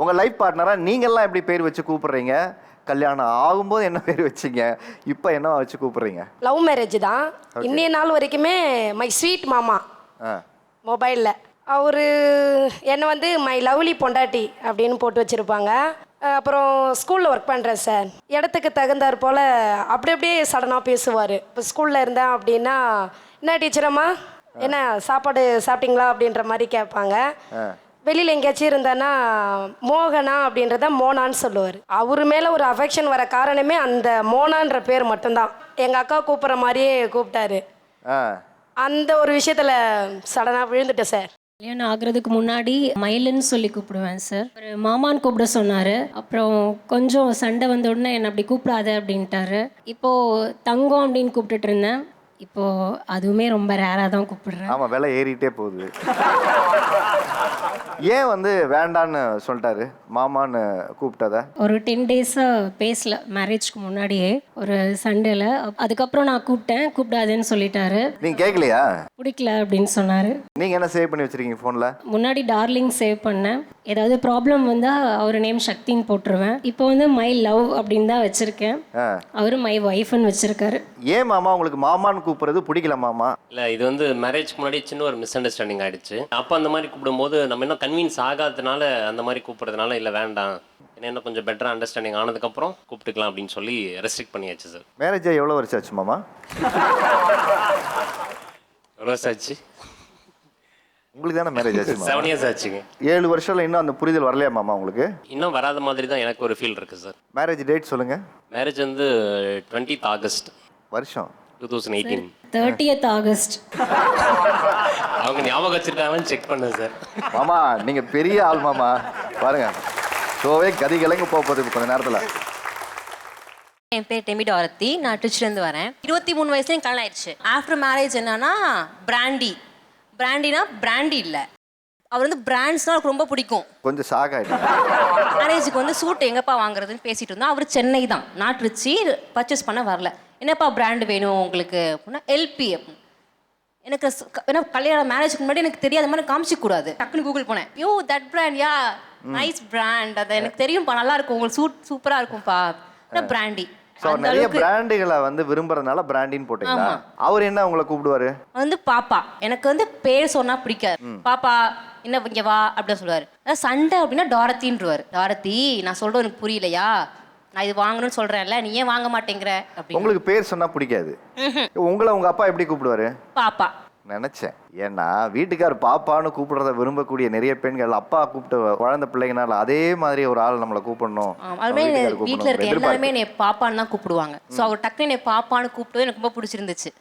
உங்க லைஃப் பார்ட்னரா நீங்கெல்லாம் எப்படி பேர் வச்சு கூப்பிடுறீங்க? கல்யாணம் ஆகும்போது என்ன பேர் வச்சீங்க? இப்போ என்னவா வச்சு கூப்பிடுறீங்க? லவ் மேரேஜ் தான். இன்னைய நாள் வரைக்குமே மை ஸ்வீட் மாமா ஆ. மொபைலில் அவர் என்னை வந்து மை லவ்லி பொண்டாட்டி அப்படின்னு போட்டு வச்சுருப்பாங்க. அப்புறம் ஸ்கூலில் ஒர்க் பண்ணுறேன் சார். இடத்துக்கு தகுந்தாற் போல் அப்படி அப்படியே சடனாக பேசுவார். இப்போ ஸ்கூலில் இருந்தேன் அப்படின்னா, என்ன டீச்சரம்மா, என்ன சாப்பாடு சாப்பிட்டீங்களா அப்படின்ற மாதிரி கேட்பாங்க. வெளியில் எங்கேயாச்சும் இருந்தானா மோகனா அப்படின்றத மோனான்னு சொல்லுவார். அவர் மேலே ஒரு அஃபெக்ஷன் வர காரணமே அந்த மோனான்ற பேர் மட்டும்தான். எங்கள் அக்கா கூப்பிட்ற மாதிரியே கூப்பிட்டாரு. ஆ. அந்த ஒரு விஷயத்தில் சடனாக விழுந்துட்டேன் சார். கல்யாணம் ஆகுறதுக்கு முன்னாடி மயிலுன்னு சொல்லி கூப்பிடுவேன் சார். ஒரு மாமான்னு கூப்பிட சொன்னார். அப்புறம் கொஞ்சம் சண்டை வந்த உடனே என்னை அப்படி கூப்பிடாத அப்படின்ட்டாரு. இப்போது தங்கம் அப்படின்னு கூப்பிட்டுட்டு இருந்தேன். இப்போது அதுவுமே ரொம்ப ரேராக தான் கூப்பிடுறேன். ஆமா, விலை ஏறிட்டே போகுது. ஏன் வந்து வேண்டான்னு சொல்லிட்டாரு மாமான்னு கூப்பிட்டத? ஒரு 10 டேஸாக பேசல மேரேஜ்க்கு முன்னாடியே ஒரு சண்டேல. அதுக்கப்புறம் நான் கூப்பிடாதேன்னு சொல்லிட்டாரு. நீங்க கேட்கலையா? பிடிக்கல அப்படின்னு சொன்னார். நீங்க என்ன சேவ் பண்ணி வச்சிருக்கீங்க ஃபோன்ல? முன்னாடி டார்லிங் சேவ் பண்ணேன். ஏதாவது ப்ராப்ளம் வந்தால் அவர் நேம் சக்தின்னு போட்டுருவேன். இப்போ வந்து மை லவ் அப்படின்னு தான் வச்சுருக்கேன். அவர் மை ஒய்ஃப்னு வச்சுருக்காரு. ஏன் மாமா உங்களுக்கு மாமான்னு கூப்பிடுறது பிடிக்கல மாமா? இல்லை, இது வந்து மேரேஜ்க்கு முன்னாடி சின்ன ஒரு மிஸ் அண்டர்ஸ்டாண்டிங் ஆகிடுச்சு. அப்போ அந்த மாதிரி கூப்பிடும்போது நம்ம இன்னும் கன்வின்ஸ் ஆகாததுனால அந்த மாதிரி கூப்பிட்றதுனால இல்லை வேண்டாம், ஏன்னா இன்னும் கொஞ்சம் பெட்டராக அண்டர்ஸ்டாண்டிங் ஆனதுக்கப்புறம் கூப்பிட்டுக்கலாம் அப்படின்னு சொல்லி ரெஸ்ட்ரிக்ட் பண்ணியாச்சு சார். மேரேஜ் எவ்வளோ வருஷம் ஆச்சு மாமா? எவ்வளோ வருஷம் ஆச்சு? உங்களுக்கு தானே மேரேஜ் ஆச்சு? 7 years ஆச்சுங்க. 7 வருஷம்ல இன்னும் அந்த புரிதல் வரலையா மாமா உங்களுக்கு? இன்னும் வராத மாதிரி தான் எனக்கு ஒரு ஃபீல் இருக்குது சார். மேரேஜ் டேட் சொல்லுங்க. மேரேஜ் வந்து 20th August வருஷம் 2018. 30th August. அவங்க ஞாபகம் வச்சிருக்காங்கன்னு செக் பண்ணேன் சார். மாமா நீங்க பெரிய ஆள் மாமா, பாருங்க ஷோவே கதி கலங்க போகுது கொஞ்ச நேரத்தில். என் பேர் டெமி டாரத்தி. நான் திருச்சிலேருந்து வரேன். 23 வயசுலேயும் கல்யாணம் ஆயிடுச்சு. ஆஃப்டர் மேரேஜ் என்னன்னா பிராண்டினா பிராண்டி இல்லை, அவர் வந்து பிராண்ட்ஸ்னால் அவருக்கு ரொம்ப பிடிக்கும். கொஞ்சம் ஷாக் ஆகிட்டேன். மேரேஜுக்கு வந்து சூட் எங்கப்பா வாங்குறதுன்னு பேசிட்டு இருந்தோம். அவர் சென்னை தான், நான் திருச்சி. பர்ச்சேஸ் பண்ண வரல. என்னப்பா பிராண்டு வேணும் உங்களுக்கு அப்படின்னா எல்பி அப்படின்னு. எனக்கு ஏன்னா கல்யாணம் மேரேஜுக்கு முன்னாடி எனக்கு தெரியாத மாதிரி காமிச்சிக்கூடாது. டக்குன்னு கூகுள் போனேன். Yo that brand, yeah nice brand, அது எனக்கு தெரியும்ப்பா, நல்லா இருக்கும், உங்களுக்கு சூப்பராக இருக்கும்ப்பா பிராண்டி. ஸோ நிறைய பிராண்டுகளை வந்து விரும்புறதுனால பிராண்டின்னு போட்டீங்களா? அவர் என்ன உங்களை கூப்பிடுவாரு? வந்து பாப்பா. எனக்கு வந்து பேர் சொன்னா பிடிக்காது. பாப்பா என்ன இங்க வா அப்படின்னு சொல்லுவாரு. சண்டை அப்படின்னா டாரத்தின்றுவாரு. டாரத்தி நான் சொல்றது எனக்கு புரியலையா, நான் இது வாங்கணும்னு சொல்றேன்ல, நீ ஏன் வாங்க மாட்டேங்கிற அப்படின்னு. உங்களுக்கு பேர் சொன்னா பிடிக்காது. உங்களை உங்க அப்பா எப்படி கூப்பிடுவாரு? பாப்பா. நினைச்சேன். ஏன்னா வீட்டுக்கார் பாப்பான்னு கூப்பிடுறத விரும்பக்கூடிய நிறைய பெண்கள் அப்பா கூப்பிட்டு குழந்தை பிள்ளைங்கனால அதே மாதிரி ஒரு ஆள் நம்மளை கூப்பிடணும். அதுமே வீட்டுல இருக்க எல்லாருமே என்னை பாப்பான்னு தான் கூப்பிடுவாங்க. ஸோ அவர் டக்குனு என்னை பாப்பான்னு கூப்பிட்டு எனக்கு ரொம்ப பிடிச்சிருந்துச்சு.